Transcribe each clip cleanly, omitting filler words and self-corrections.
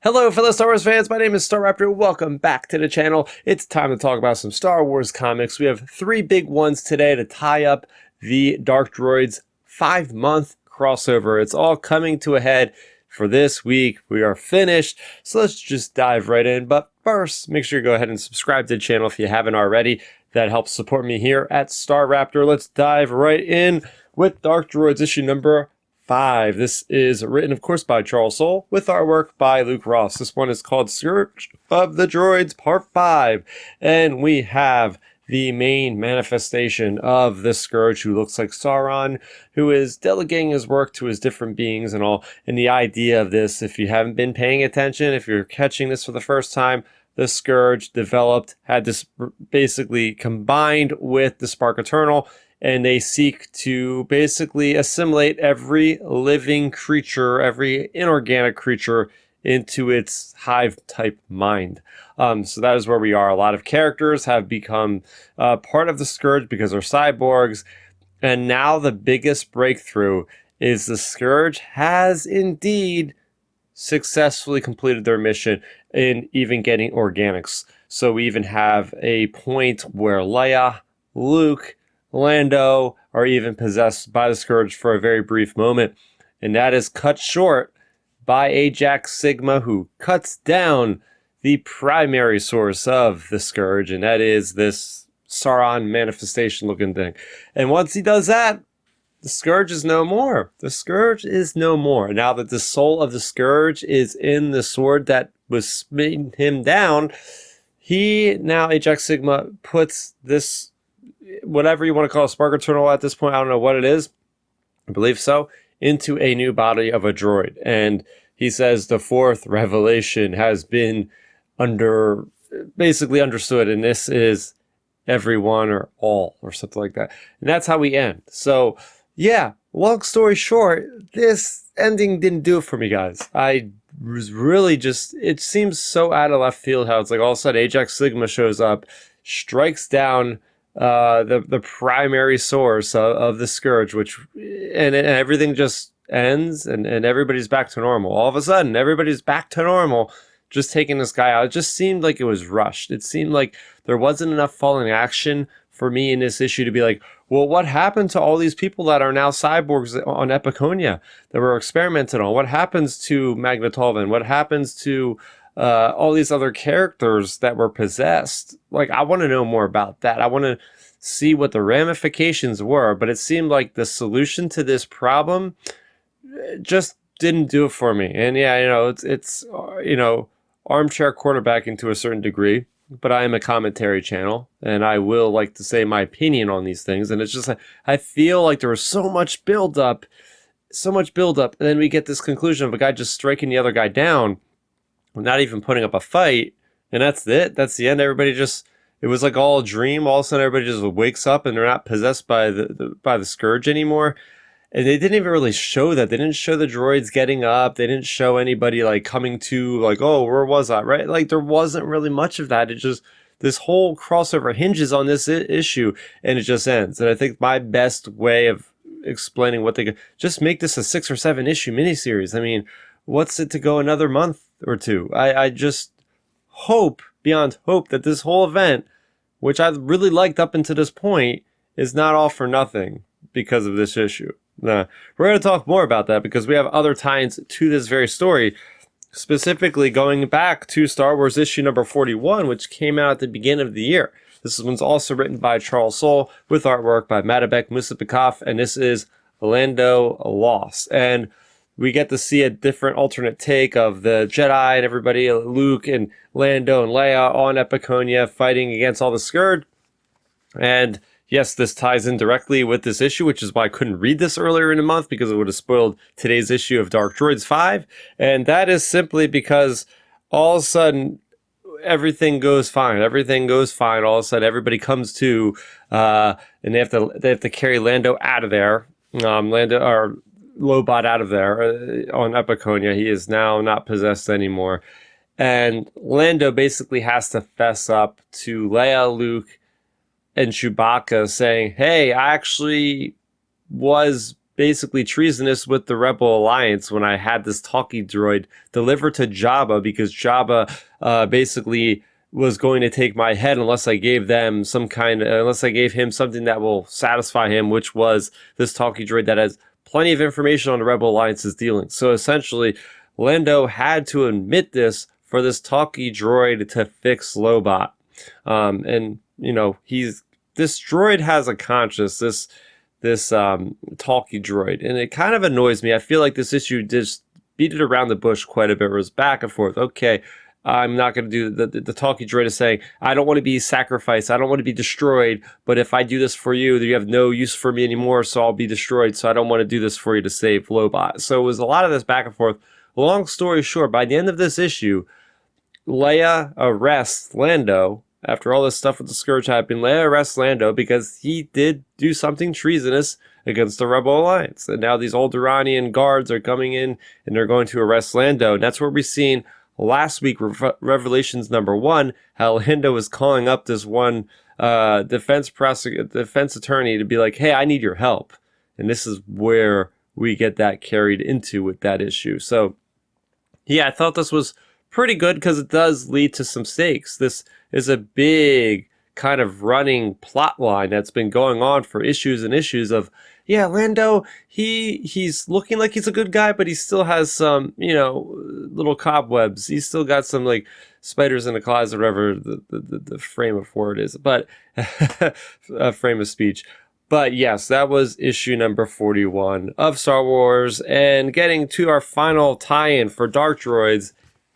Hello, fellow Star Wars fans. My name is Star Raptor. Welcome back to the channel. It's time to talk about some Star Wars comics. We have three big ones today to tie up the Dark Droids 5-month crossover. It's all coming to a head for this week. We are finished, so let's just dive right in. But first, make sure you go ahead and subscribe to the channel if you haven't already. That helps support me here at Star Raptor. Let's dive right in with Dark Droids issue number 5. This is written, of course, by Charles Soule with artwork by Luke Ross. This one is called Scourge of the Droids Part 5. And we have the main manifestation of the Scourge, who looks like Sauron, who is delegating his work to his different beings and all. And the idea of this, if you haven't been paying attention, if you're catching this for the first time, the Scourge had this basically combined with the Spark Eternal, and they seek to basically assimilate every living creature, every inorganic creature into its hive-type mind. So that is where we are. A lot of characters have become part of the Scourge because they're cyborgs, and now the biggest breakthrough is the Scourge has indeed successfully completed their mission in even getting organics. So we even have a point where Leia, Luke, Lando are even possessed by the Scourge for a very brief moment, and that is cut short by Ajax Sigma, who cuts down the primary source of the Scourge, and that is this Sauron manifestation looking thing. And once he does that, the Scourge is no more. The Scourge is no more. Now that the soul of the Scourge is in the sword that was smitten him down, Ajax Sigma, puts this, whatever you want to call a Spark Eternal at this point, I don't know what it is, I believe so, into a new body of a droid. And he says the fourth revelation has been basically understood, and this is everyone or all or something like that. And that's how we end. So yeah, long story short, this ending didn't do it for me, guys. I was really it seems so out of left field how it's like all of a sudden Ajax Sigma shows up, strikes down the primary source of the Scourge, and everything just ends, and everybody's back to normal. All of a sudden, everybody's back to normal, just taking this guy out. It just seemed like it was rushed. It seemed like there wasn't enough falling action for me in this issue to be like, well, what happened to all these people that are now cyborgs on Epiconia that were experimented on? What happens to Magnetovan? What happens to all these other characters that were possessed? Like, I want to know more about that. I want to see what the ramifications were, but it seemed like the solution to this problem just didn't do it for me. And yeah, it's armchair quarterbacking to a certain degree, but I am a commentary channel, and I will like to say my opinion on these things. And it's just, I feel like there was so much buildup, and then we get this conclusion of a guy just striking the other guy down, not even putting up a fight, and that's it. That's the end. Everybody just, it was like all a dream. All of a sudden, everybody just wakes up and they're not possessed by the Scourge anymore. And they didn't even really show that. They didn't show the droids getting up. They didn't show anybody like coming to, like, oh, where was I? Right? Like, there wasn't really much of that. It just, this whole crossover hinges on this issue, and it just ends. And I think my best way of explaining what they could, just make this a 6 or 7 issue miniseries. I mean, what's it to go another month or two? I just hope, beyond hope, that this whole event, which I really liked up until this point, is not all for nothing because of this issue. We're going to talk more about that because we have other tie-ins to this very story, specifically going back to Star Wars issue number 41, which came out at the beginning of the year. This one's also written by Charles Soule with artwork by Madabek Musabekov, and this is Lando Lost. And we get to see a different alternate take of the Jedi and everybody, Luke and Lando and Leia on Epiconia fighting against all the Scourge. And yes, this ties in directly with this issue, which is why I couldn't read this earlier in the month, because it would have spoiled today's issue of Dark Droids 5. And that is simply because all of a sudden, everything goes fine. Everything goes fine. All of a sudden, everybody comes to, and they have to carry Lando out of there. Lobot out of there on Epiconia. He is now not possessed anymore. And Lando basically has to fess up to Leia, Luke, and Chewbacca, saying, hey, I actually was basically treasonous with the Rebel Alliance when I had this talkie droid delivered to Jabba, because Jabba basically was going to take my head unless I gave them unless I gave him something that will satisfy him, which was this talkie droid that has plenty of information on the Rebel Alliance's dealings. So essentially, Lando had to admit this for this talkie droid to fix Lobot. And you know, this droid has a conscience, this talkie droid, and it kind of annoys me. I feel like this issue just beat it around the bush quite a bit. It was back and forth. Okay, I'm not going to do the talkie droid is saying, I don't want to be sacrificed, I don't want to be destroyed, but if I do this for you, you have no use for me anymore, so I'll be destroyed, so I don't want to do this for you to save Lobot. So it was a lot of this back and forth. Long story short, by the end of this issue, Leia arrests Lando. After all this stuff with the Scourge happened, Leia arrests Lando because he did do something treasonous against the Rebel Alliance. And now these Alderaanian guards are coming in and they're going to arrest Lando. And that's where we've seen last week, Revelations #1, how Lando was calling up this one defense attorney to be like, hey, I need your help. And this is where we get that carried into with that issue. So, yeah, I thought this was pretty good because it does lead to some stakes. This is a big kind of running plot line that's been going on for issues and issues of, yeah, Lando, he's looking like he's a good guy, but he still has some, you know, little cobwebs. He's still got some like spiders in the closet, whatever the frame of word is, but a frame of speech. But yes, that was issue number 41 of Star Wars, and getting to our final tie-in for Dark Droids.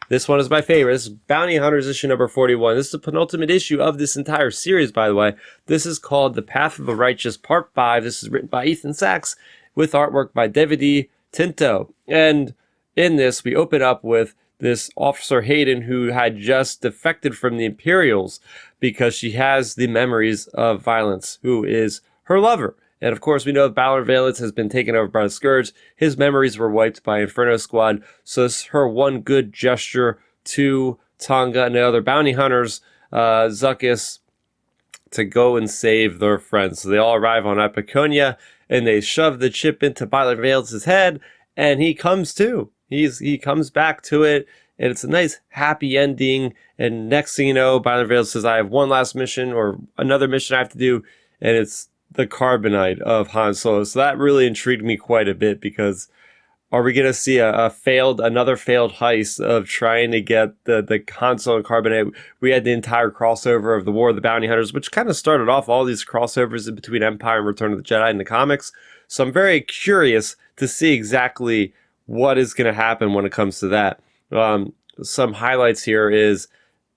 This one is my favorite. This is Bounty Hunters issue number 41. This is the penultimate issue of this entire series, by the way. This is called The Path of the Righteous, Part 5. This is written by Ethan Sachs with artwork by Davide Tinto. And in this, we open up with this Officer Hayden who had just defected from the Imperials because she has the memories of Valance, who is her lover. And of course, we know Valance has been taken over by the Scourge. His memories were wiped by Inferno Squad. So it's her one good gesture to Tonga and the other bounty hunters, Zuckuss, to go and save their friends. So they all arrive on Epiconia, and they shove the chip into Valance's head, and he comes to. He comes back to it, and it's a nice happy ending. And next thing you know, Valance says, I have one last mission, or another mission I have to do, and it's the carbonite of Han Solo. So that really intrigued me quite a bit, because are we going to see another failed heist of trying to get the Han Solo carbonite? We had the entire crossover of the War of the Bounty Hunters, which kind of started off all these crossovers in between Empire and Return of the Jedi in the comics. So I'm very curious to see exactly what is going to happen when it comes to that. Some highlights here is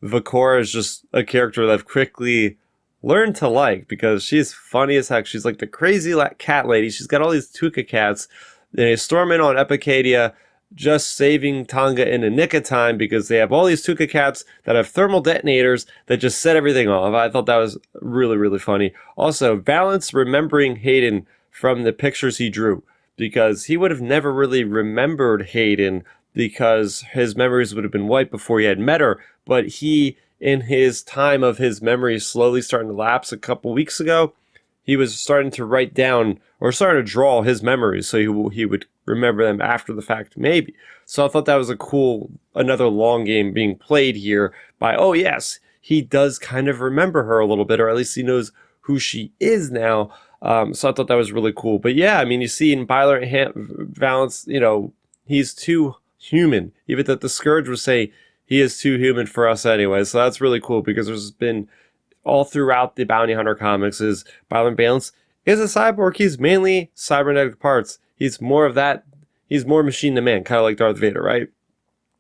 Vakora is just a character that I've quickly learned to like, because she's funny as heck. She's like the crazy cat lady. She's got all these Tuca cats. They storm in on Epicadia, just saving Tonga in a nick of time, because they have all these Tuca cats that have thermal detonators that just set everything off. I thought that was really, really funny. Also, Valance remembering Hayden from the pictures he drew, because he would have never really remembered Hayden because his memories would have been wiped before he had met her. But he, in his time of his memories slowly starting to lapse a couple weeks ago, he was starting to write down or starting to draw his memories so he would remember them after the fact, maybe. So I thought that was another long game being played here by, oh yes, he does kind of remember her a little bit, or at least he knows who she is now. So I thought that was really cool. But yeah, I mean, you see in Valance, you know, he's too human. Even that the Scourge would say he is too human for us anyway. So that's really cool, because there's been all throughout the Bounty Hunter comics is Valance is a cyborg. He's mainly cybernetic parts. He's more of that. He's more machine than man, kind of like Darth Vader, right?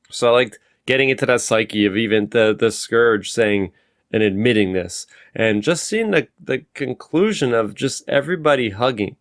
So I liked getting into that psyche of even the Scourge saying and admitting this, and just seeing the conclusion of just everybody hugging,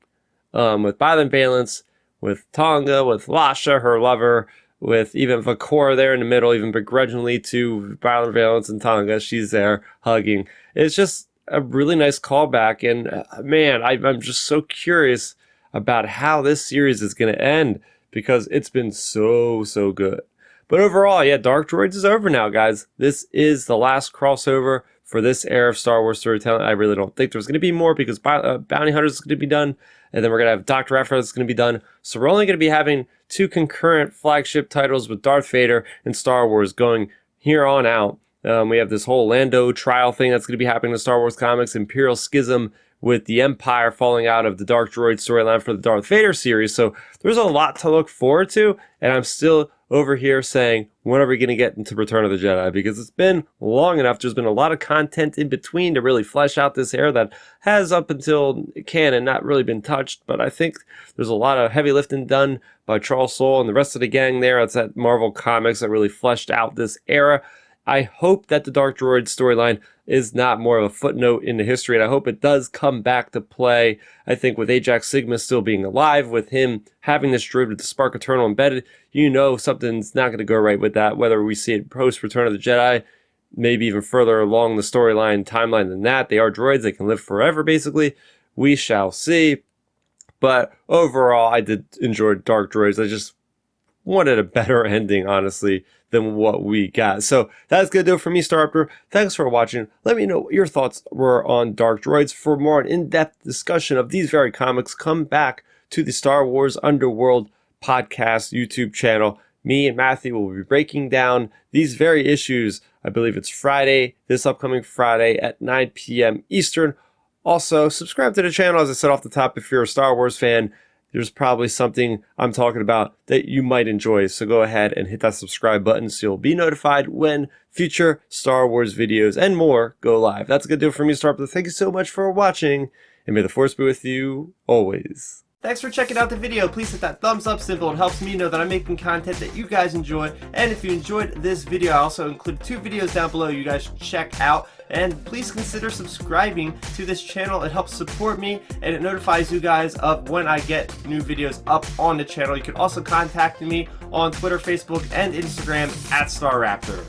with Valance, with Tonga, with Lasha, her lover, with even Vakora there in the middle, even begrudgingly to Valance and Tonga. She's there hugging. It's just a really nice callback. And man, I'm just so curious about how this series is going to end, because it's been so good. But overall, yeah, Dark Droids is over now, guys. This is the last crossover for this era of Star Wars storytelling. I really don't think there's going to be more because Bounty Hunters is going to be done, and then we're going to have Dr. Aphra that's going to be done. So we're only going to be having 2 concurrent flagship titles with Darth Vader and Star Wars going here on out. We have this whole Lando trial thing that's going to be happening in Star Wars comics, Imperial Schism with the Empire falling out of the Dark Droid storyline for the Darth Vader series. So there's a lot to look forward to, and I'm still over here saying, when are we going to get into Return of the Jedi? Because it's been long enough. There's been a lot of content in between to really flesh out this era that has, up until canon, not really been touched. But I think there's a lot of heavy lifting done by Charles Soule and the rest of the gang there. It's at Marvel Comics that really fleshed out this era. I hope that the Dark Droid storyline is not more of a footnote in the history, and I hope it does come back to play. I think with Ajax Sigma still being alive, with him having this droid with the Spark Eternal embedded, you know something's not going to go right with that, whether we see it post Return of the Jedi, maybe even further along the storyline timeline than that. They are droids, they can live forever, basically. We shall see. But overall, I did enjoy Dark Droids. I just wanted a better ending, honestly, than what we got. So that's going to do it for me, Star Raptor. Thanks for watching. Let me know what your thoughts were on Dark Droids. For more in-depth discussion of these very comics, come back to the Star Wars Underworld podcast YouTube channel. Me and Matthew will be breaking down these very issues. I believe it's Friday, this upcoming Friday at 9 p.m. Eastern. Also, subscribe to the channel, as I said off the top, if you're a Star Wars fan. There's probably something I'm talking about that you might enjoy. So go ahead and hit that subscribe button so you'll be notified when future Star Wars videos and more go live. That's going to do it for me, Star Raptor. Thank you so much for watching, and may the Force be with you always. Thanks for checking out the video. Please hit that thumbs up symbol. It helps me know that I'm making content that you guys enjoy. And if you enjoyed this video, I also include 2 videos down below you guys should check out. And please consider subscribing to this channel. It helps support me, and it notifies you guys of when I get new videos up on the channel. You can also contact me on Twitter, Facebook, and Instagram at Star Raptor.